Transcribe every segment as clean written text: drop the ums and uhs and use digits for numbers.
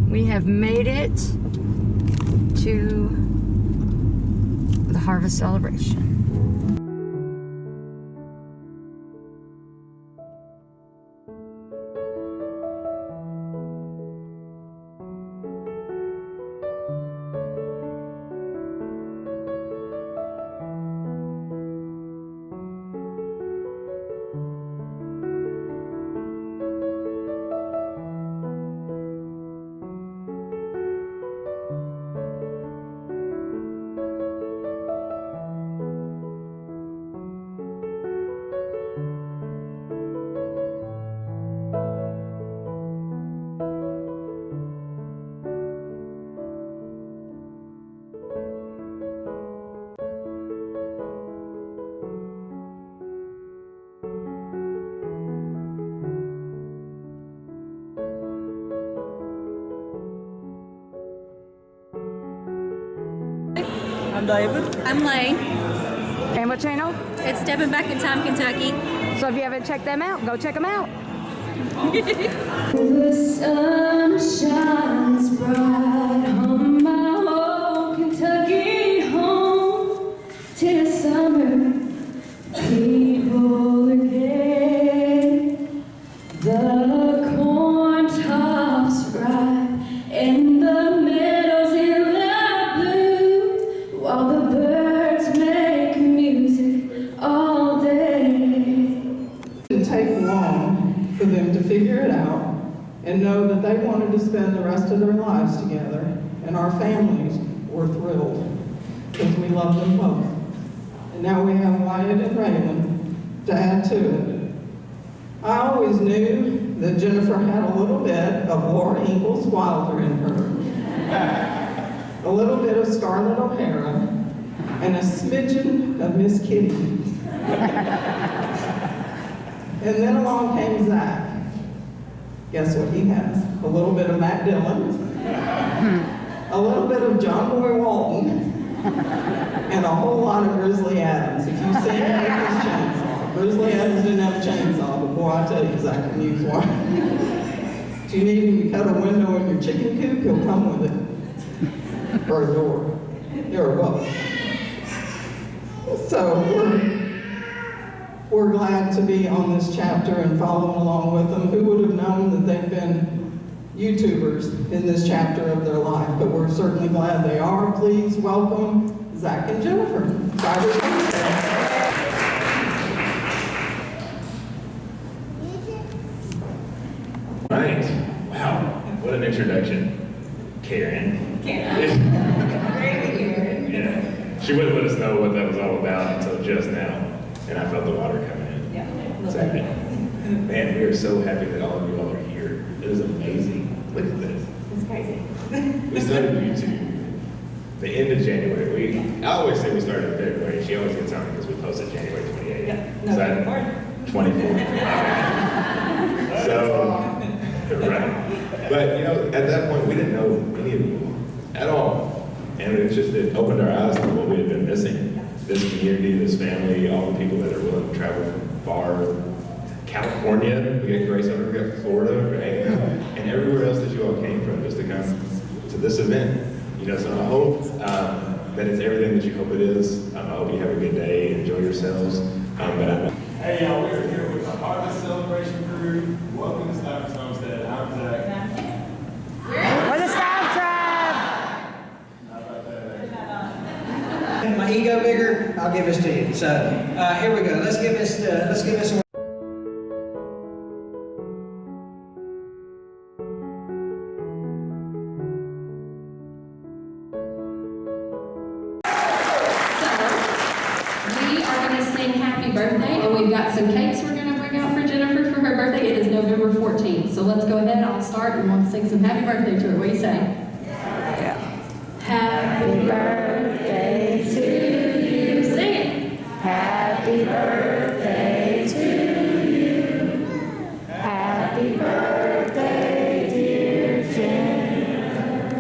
We have made it to the Harvest Celebration. I'm David. I'm Lane. And what channel? It's Stepping Back in Time, Kentucky. So if you haven't checked them out, go check them out. The sun shines bright on my old Kentucky home. 'Tis summer, people again. The corn tops ripe and the meadows in the blue, while the birds make music all day. It didn't take long for them to figure it out and know that they wanted to spend the rest of their lives together, and our families were thrilled because we love them both. And now we have Wyatt and Raylan to add to it. I always knew that Jennifer had a little bit of Laura Ingalls Wilder in her, a little bit of Scarlett O'Hara, and a smidgen of Miss Kitty. And then along came Zack. Guess what he has? A little bit of Matt Dillon, a little bit of John Boy Walton, and a whole lot of Grizzly Adams. If you've seen him with his chainsaw, Grizzly Adams didn't have a chainsaw, but boy, I tell you, Zack can use one. If you need him to cut a window in your chicken coop, he'll come with it. Or a door. They're both. So we're glad to be on this chapter and following along with them. Who would have known that they've been YouTubers in this chapter of their life? But we're certainly glad they are. Please welcome Zack and Jennifer. Stivers Harvest. Right. Wow. What an introduction. Karen. Karen. Yeah. She wouldn't let us know what that was all about until just now. And I felt the water coming in. Yeah. Exactly. Man, we are so happy that all of you all are here. It is amazing. Look at this. It's crazy. We started YouTube the end of January. I always say we started in February. She always gets on because we posted January 28th. Yeah. So that 24th. So, right. But, you know, at that point, we didn't know any of you at all. And it opened our eyes to what we had been missing. This community, this family, all the people that are willing to travel from far. California, we got Grace over, we got Florida, right? And everywhere else that you all came from just to come to this event. You know, so I hope that it's everything that you hope it is. I hope you have a good day, enjoy yourselves. Hey y'all, we're here with the Harvest Celebration crew. Welcome to Stivers Homestead. I'm Zack. We're the Stivers Tribe. How about that? My ego bigger, I'll give this to you. So here we go. Let's give this a Happy birthday, and we've got some cakes we're going to bring out for Jennifer for her birthday. It is November 14th. So let's go ahead, I'll start, and we'll sing some happy birthday to her. What do you say? Yeah. Happy birthday to you. Sing it. Happy birthday to you. Happy birthday, dear Jennifer.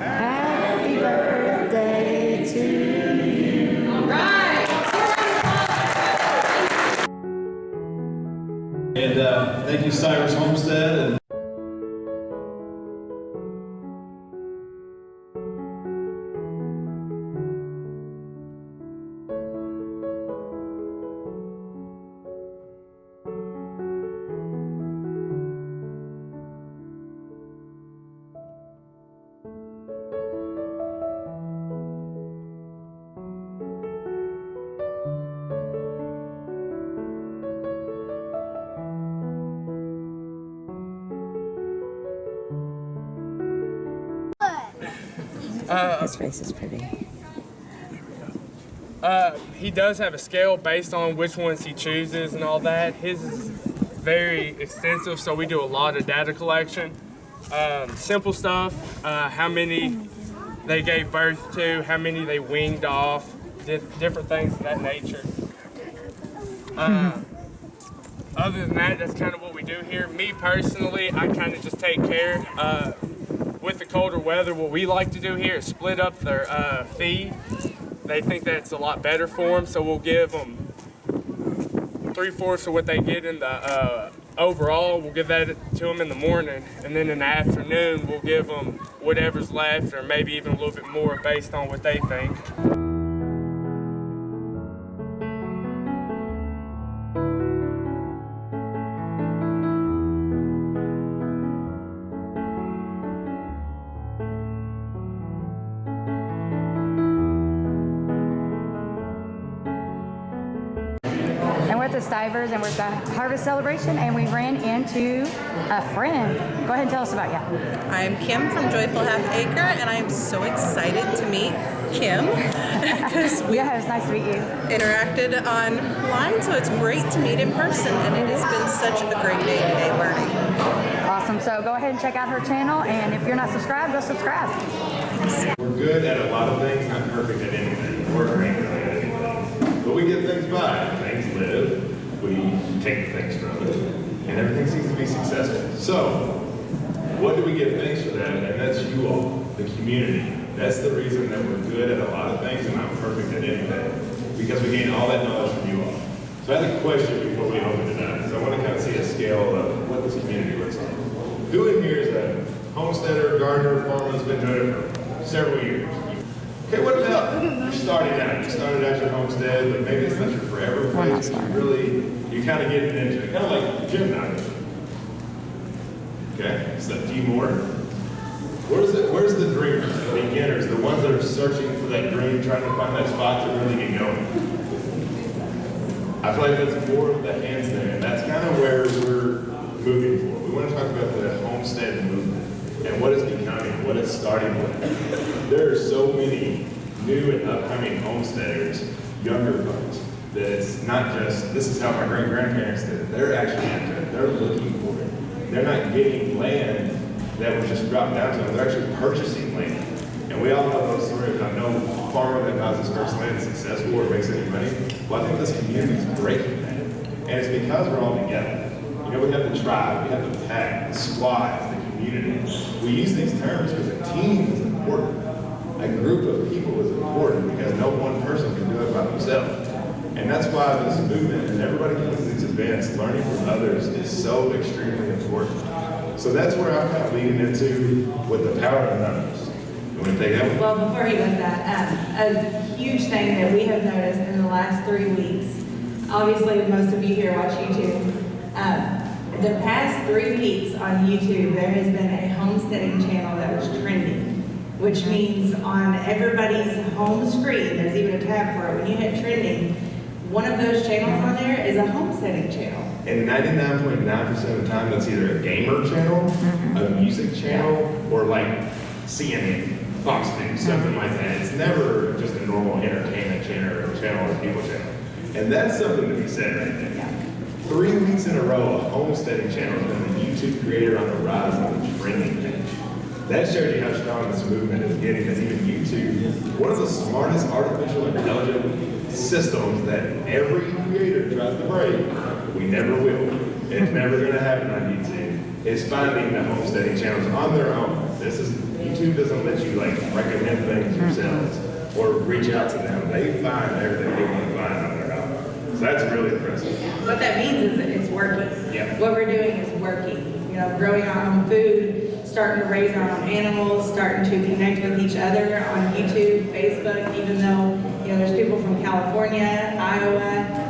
Happy birthday to you. All right. And thank you, Stivers Homestead. And His face is pretty. He does have a scale based on which ones he chooses and all that. His is very extensive, so we do a lot of data collection. Simple stuff, how many they gave birth to, how many they weaned off, different things of that nature. Other than that, that's kind of what we do here. Me personally, I kind of just take care. With the colder weather, what we like to do here is split up their feed. They think that's a lot better for them, so we'll give them 3/4 of what they get in the overall. We'll give that to them in the morning, and then in the afternoon, we'll give them whatever's left, or maybe even a little bit more based on what they think. And we're at the Stivers and we're at the Harvest Celebration, and we ran into a friend. Go ahead and tell us about you. I'm Kim from Joyful Half Acre, and I am so excited to meet Kim because we Yeah, it was nice to meet you. interacted online, so it's great to meet in person, and it has been such a great day today learning. Awesome. So go ahead and check out her channel, and if you're not subscribed, go subscribe. We're good at a lot of things, not perfect at anything. We're great at anything. But we get things by. Things live. We take things from it. And everything seems to be successful. So, what do we give thanks for that? And that's you all, the community. That's the reason that we're good at a lot of things and not perfect at anything. Because we gain all that knowledge from you all. So I had a question before we open it up. So I want to kind of see a scale of what this community looks like. Who in here is a homesteader, gardener, farmer that's been doing it for several years? Okay, what about you started out? You started out your homestead, but maybe it's not your forever place. You're kind of getting into it, kind of like Jim now. Okay, so a few more. Where's the dreamers, the beginners, the ones that are searching for that dream, trying to find that spot to really get going? I feel like that's more of the hands there, and that's kind of where we're moving for. We want to talk about the homestead movement and what it's becoming, what it's starting with. There are so many new and upcoming homesteaders, younger folks, that it's not just, this is how my great-grandparents did it. They're actually into it. They're looking for it. They're not getting land that was just dropped down to them. They're actually purchasing land. And we all know those stories. I know a farmer that buys his first land successful or makes any money. Well, I think this community is breaking that. And it's because we're all together. You know, we have the tribe, we have the pack, the squad, the community. We use these terms because a team is important. A group of people is important because no one person can do it by themselves. And that's why this movement and everybody coming to these events, learning from others, is so extremely important. So that's where I'm kind of leading into with the power of numbers. You want to take that one? Well, before he does that, a huge thing that we have noticed in the last 3 weeks, obviously most of you here watch YouTube, the past 3 weeks on YouTube, there has been a homesteading channel that was trending, which means on everybody's home screen, there's even a tab for it. When you hit trending, one of those channels on there is a homesteading channel. And 99.9% of the time, that's either a gamer channel, a music channel, or like CNN, Fox News, something like that. It's never just a normal entertainment channel or people channel. And that's something to be said right there. 3 weeks in a row, a homesteading channel has been a YouTube creator on the rise on the trending page. That shows you how strong this movement is getting, because even YouTube, one of the smartest artificial intelligence systems that every creator tries to break, we never will. It's never going to happen on YouTube. Is finding the homesteading channels on their own. YouTube doesn't let you like recommend things yourselves or reach out to them. They find everything they want to find on their own. So that's really impressive. What that means is that it's working. Yeah. What we're doing is working. You know, growing our own food, starting to raise our own animals, starting to connect with each other on YouTube, Facebook, even though, you know, there's people from California, Iowa,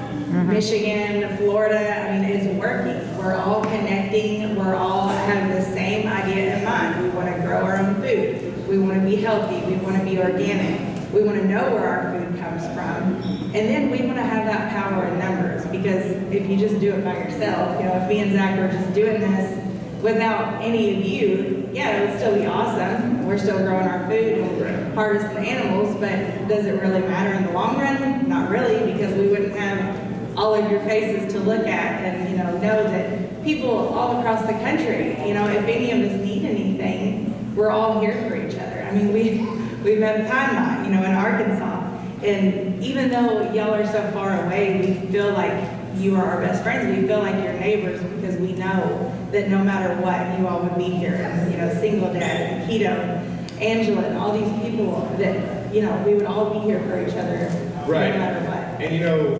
Michigan, Florida. I mean, it's working. We're all connecting. We're all have the same idea in mind. We want to grow our own food. We want to be healthy. We want to be organic. We want to know where our food comes from. And then we want to have that power in numbers, because if you just do it by yourself, you know, if me and Zach were just doing this, without any of you, yeah, it would still be awesome. We're still growing our food and harvesting animals, but does it really matter in the long run? Not really, because we wouldn't have all of your faces to look at and, you know that people all across the country, you know, if any of us need anything, we're all here for each other. I mean, we've had time, you know, in Arkansas, and even though y'all are so far away, we feel like you are our best friends. We feel like your neighbors because we know that no matter what, you all would be here. And, you know, Single Dad, Keto, Angela, and all these people that, you know, we would all be here for each other Right. no matter what. And you know,